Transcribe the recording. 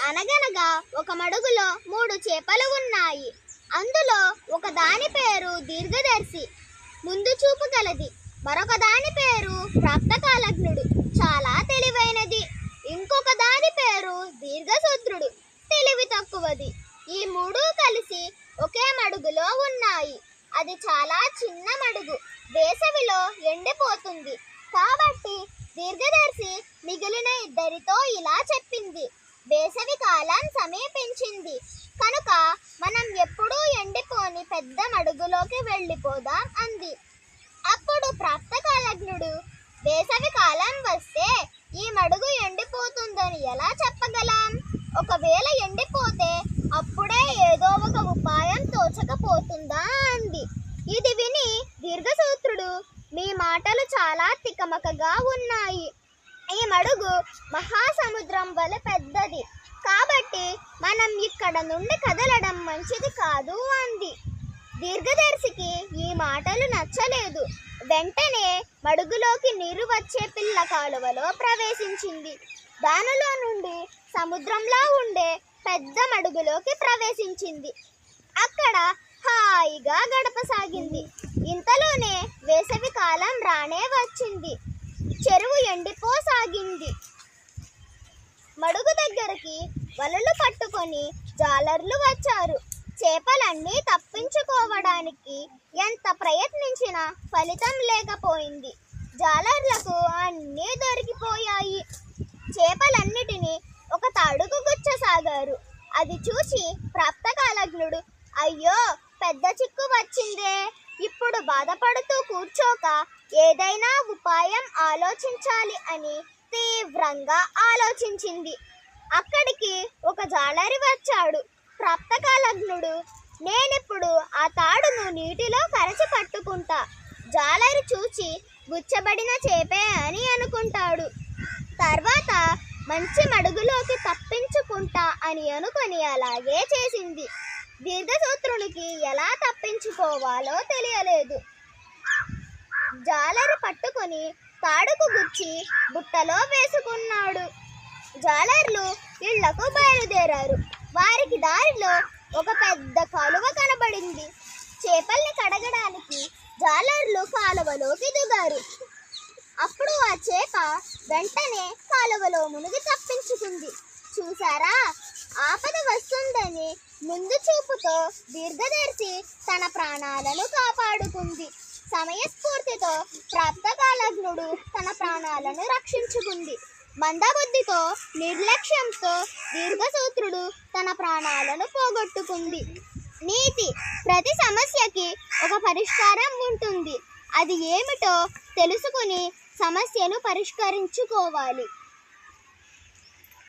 అనగనగా ఒక మడుగులో 3 చేపలు ఉన్నాయి. అందులో ఒక దాని పేరు దీర్ఘదర్శి, ముందు చూపు గలది. మరొక దాని పేరు ప్రాప్తకాలజ్ఞుడు, చాలా తెలివైనది. ఇంకొక దాని పేరు దీర్ఘసూత్రుడు, తెలివి తక్కువది. ఈ 3 కలిసి ఒకే మడుగులో ఉన్నాయి. అది చాలా చిన్న మడుగు, వేసవిలో ఎండిపోతుంది. కాబట్టి దీర్ఘదర్శి మిగిలిన ఇద్దరితో ఇలా చెప్పింది: వేసవి కాలం సమీపించింది కనుక మనం ఎప్పుడూ ఎండిపోని పెద్ద మడుగులోకి వెళ్ళిపోదాం అంది. అప్పుడు ప్రాప్తకాలజ్ఞుడు, వేసవి కాలం వస్తే ఈ మడుగు ఎండిపోతుందని ఎలా చెప్పగలం? ఒకవేళ ఎండిపోతే అప్పుడే ఏదో ఒక ఉపాయం తోచకపోతుందా అంది. ఇది విని దీర్ఘసూత్రుడు, మీ మాటలు చాలా తికమకగా ఉన్నాయి. ఈ మడుగు మహాసముద్రం వలె పెద్దది, కాబట్టి మనం ఇక్కడ నుండి కదలడం మంచిది కాదు అంది. దీర్ఘదర్శికి ఈ మాటలు నచ్చలేదు. వెంటనే మడుగులోకి నీరు వచ్చే పిల్ల కాలువలో ప్రవేశించింది. దానిలో నుండి సముద్రంలా ఉండే పెద్ద మడుగులోకి ప్రవేశించింది. అక్కడ హాయిగా గడపసాగింది. ఇంతలోనే వేసవి కాలం రానే వచ్చింది. చెరువు ఎండిపోసాగింది. మడుగు దగ్గరికి వలలు పట్టుకొని జాలర్లు వచ్చారు. చేపలన్నీ తప్పించుకోవడానికి ఎంత ప్రయత్నించినా ఫలితం లేకపోయింది. జాలర్లకు అన్నీ దొరికిపోయాయి. చేపలన్నిటినీ ఒక తాడుకు గుచ్చసాగారు. అది చూసి ప్రాప్తకాలజ్ఞుడు, అయ్యో పెద్ద చిక్కు వచ్చిందే, ఇప్పుడు బాధపడుతూ కూర్చోక ఏదైనా ఉపాయం ఆలోచించాలి అని తీవ్రంగా ఆలోచించింది. అక్కడికి ఒక జాలరి వచ్చాడు. ప్రాప్తకాలజ్ఞుడు, నేనిప్పుడు ఆ తాడును నీటిలో కరచి పట్టుకుంటా. జాలరి చూచి గుచ్చబడిన చేపే అని అనుకుంటాడు. తర్వాత మంచి మడుగులోకి తప్పించుకుంటా అని అనుకొని అలాగే చేసింది. దీర్ఘసూత్రునికి ఎలా తప్పించుకోవాలో తెలియలేదు. జాలరి పట్టుకొని తాడుకు గుచ్చి బుట్టలో వేసుకున్నాడు. జాలర్లు ఇళ్లకు బయలుదేరారు. వారికి దారిలో ఒక పెద్ద కాలువ కనబడింది. చేపల్ని కడగడానికి జాలర్లు కాలువలోకి దిగారు. అప్పుడు ఆ చేప వెంటనే కాలువలో మునిగి తప్పించుకుంది. చూసారా, ఆపద వస్తుందని ముందు చూపుతో దీర్ఘదర్శి తన ప్రాణాలను కాపాడుకుంది. సమయస్ఫూర్తితో ప్రాప్తకాలజ్ఞుడు తన ప్రాణాలను రక్షించుకుంది. మందబుద్ధితో నిర్లక్ష్యంతో దీర్ఘసూత్రుడు తన ప్రాణాలను పోగొట్టుకుంది. నీతి: ప్రతి సమస్యకి ఒక పరిష్కారం ఉంటుంది. అది ఏమిటో తెలుసుకుని సమస్యను పరిష్కరించుకోవాలి.